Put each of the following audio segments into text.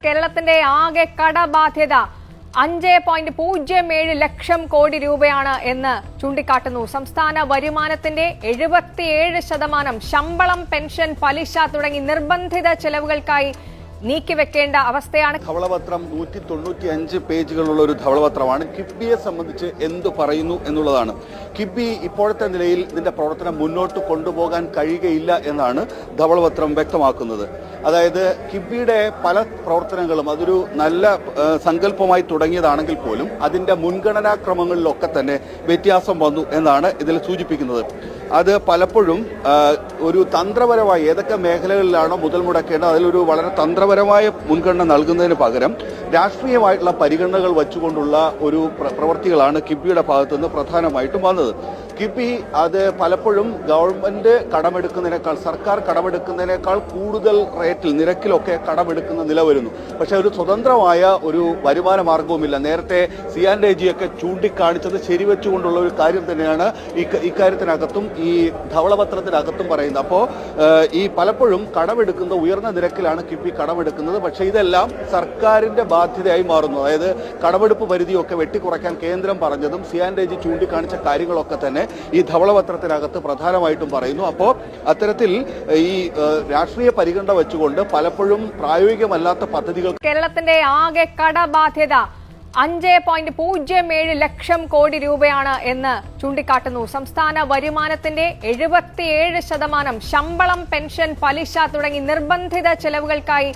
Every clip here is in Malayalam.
കേരളത്തിന്റെ ആകെ കടബാധ്യത 5.07 ലക്ഷം കോടി രൂപയാണ് എന്ന് ചൂണ്ടിക്കാട്ടുന്നു. സംസ്ഥാന വരുമാനത്തിന്റെ 77% ശമ്പളം, പെൻഷൻ, പലിശ തുടങ്ങി നിർബന്ധിത ചെലവുകൾക്കായി നീക്കിവെക്കേണ്ട അവസ്ഥയാണ്. ധവളപത്രം 195 പേജുകളുള്ള ഒരു ധവളപത്രമാണ്. കിഫ്ബിയെ സംബന്ധിച്ച് എന്തു പറയുന്നു എന്നുള്ളതാണ്. കിഫ്ബി ഇപ്പോഴത്തെ നിലയിൽ ഇതിന്റെ പ്രവർത്തനം മുന്നോട്ട് കൊണ്ടുപോകാൻ കഴിയുകയില്ല എന്നാണ് ധവളപത്രം വ്യക്തമാക്കുന്നത്. അതായത് കിഫ്ബിയുടെ പല പ്രവർത്തനങ്ങളും അതൊരു നല്ല സങ്കല്പമായി തുടങ്ങിയതാണെങ്കിൽ പോലും അതിന്റെ മുൻഗണനാക്രമങ്ങളിലൊക്കെ തന്നെ വ്യത്യാസം വന്നു എന്നാണ് ഇതിൽ സൂചിപ്പിക്കുന്നത്. അത് പലപ്പോഴും ഒരു തന്ത്രപരമായി ഏതൊക്കെ മേഖലകളിലാണോ മുതൽ മുടക്കേണ്ടത് അതിലൊരു വളരെ തന്ത്രപരമായ മുൻഗണന നൽകുന്നതിന് പകരം രാഷ്ട്രീയമായിട്ടുള്ള പരിഗണനകൾ വെച്ചുകൊണ്ടുള്ള ഒരു പ്രവൃത്തികളാണ് കിഫ്ബിയുടെ ഭാഗത്തുനിന്ന് പ്രധാനമായിട്ടും വന്നത്. കിഫ്ബി അത് പലപ്പോഴും ഗവൺമെന്റ് കടമെടുക്കുന്നതിനേക്കാൾ, സർക്കാർ കടമെടുക്കുന്നതിനേക്കാൾ കൂടുതൽ റേറ്റിൽ, നിരക്കിലൊക്കെ കടമെടുക്കുന്ന നില വരുന്നു. പക്ഷേ ഒരു സ്വതന്ത്രമായ ഒരു വരുമാന മാർഗവുമില്ല. നേരത്തെ CNAG ചൂണ്ടിക്കാണിച്ചത് ശരിവെച്ചുകൊണ്ടുള്ള ഒരു കാര്യം തന്നെയാണ് ഇക്കാര്യത്തിനകത്തും ഈ ധവളപത്രത്തിനകത്തും പറയുന്നത്. അപ്പോൾ ഈ പലപ്പോഴും കടമെടുക്കുന്ന ഉയർന്ന നിരക്കിലാണ് കിഫ്ബി കടമെടുക്കുന്നത്. പക്ഷേ ഇതെല്ലാം സർക്കാരിന്റെ ബാധ്യതയായി മാറുന്നു. അതായത് കടമെടുപ്പ് പരിധിയൊക്കെ വെട്ടിക്കുറയ്ക്കാൻ കേന്ദ്രം പറഞ്ഞതും CNAG ചൂണ്ടിക്കാണിച്ച കാര്യങ്ങളൊക്കെ തന്നെ ഈ ധവളപത്രത്തിനകത്ത് പ്രധാനമായിട്ടും പറയുന്നു. അപ്പോൾ അത്തരത്തിൽ ഈ രാഷ്ട്രീയ പരിഗണന വെച്ചുകൊണ്ട് പലപ്പോഴും പ്രായോഗികമല്ലാത്ത പദ്ധതികൾ. കേരളത്തിന്റെ ആകെ കടബാധ്യത 5.07 ലക്ഷം കോടി രൂപയാണ് എന്ന് ചൂണ്ടിക്കാട്ടുന്നു. സംസ്ഥാന വരുമാനത്തിന്റെ 77% ശമ്പളം, പെൻഷൻ, പലിശ തുടങ്ങി നിർബന്ധിത ചെലവുകൾക്കായി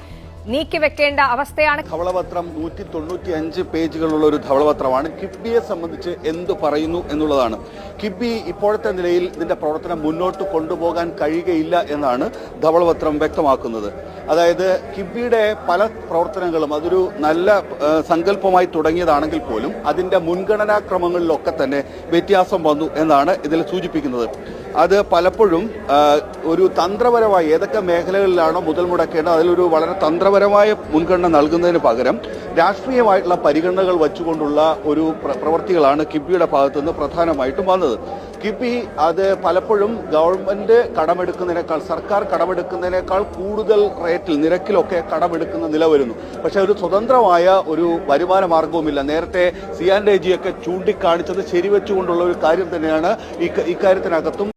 നീക്കിവെക്കേണ്ട അവസ്ഥയാണ്. ധവളപത്രം 195 പേജുകളുള്ള ഒരു ധവളപത്രമാണ്. കിഫ്ബിയെ സംബന്ധിച്ച് എന്തു പറയുന്നു എന്നുള്ളതാണ്. കിഫ്ബി ഇപ്പോഴത്തെ നിലയിൽ ഇതിന്റെ പ്രവർത്തനം മുന്നോട്ട് കൊണ്ടുപോകാൻ കഴിയുകയില്ല എന്നാണ് ധവളപത്രം വ്യക്തമാക്കുന്നത്. അതായത് കിഫ്ബിയുടെ പല പ്രവർത്തനങ്ങളും അതൊരു നല്ല സങ്കല്പമായി തുടങ്ങിയതാണെങ്കിൽ പോലും അതിന്റെ മുൻഗണനാക്രമങ്ങളിലൊക്കെ തന്നെ വ്യത്യാസം വന്നു എന്നാണ് ഇതിൽ സൂചിപ്പിക്കുന്നത്. അത് പലപ്പോഴും ഒരു തന്ത്രപരമായി ഏതൊക്കെ മേഖലകളിലാണോ മുതൽ മുടക്കേണ്ടത് അതിലൊരു വളരെ തന്ത്രപരമായ മുൻഗണന നൽകുന്നതിന് പകരം രാഷ്ട്രീയമായിട്ടുള്ള പരിഗണനകൾ വെച്ചുകൊണ്ടുള്ള ഒരു പ്രവൃത്തികളാണ് കിഫ്ബിയുടെ ഭാഗത്തുനിന്ന് പ്രധാനമായിട്ടും വന്നത്. കിഫ്ബി അത് പലപ്പോഴും ഗവൺമെന്റ് കടമെടുക്കുന്നതിനേക്കാൾ, സർക്കാർ കടമെടുക്കുന്നതിനേക്കാൾ കൂടുതൽ റേറ്റിൽ, നിരക്കിലൊക്കെ കടമെടുക്കുന്ന നില വരുന്നു. പക്ഷേ ഒരു സ്വതന്ത്രമായ ഒരു വരുമാന മാർഗവുമില്ല. നേരത്തെ CNAG ചൂണ്ടിക്കാണിച്ചത് ശരിവെച്ചുകൊണ്ടുള്ള ഒരു കാര്യം തന്നെയാണ് ഇക്കാര്യത്തിനകത്തും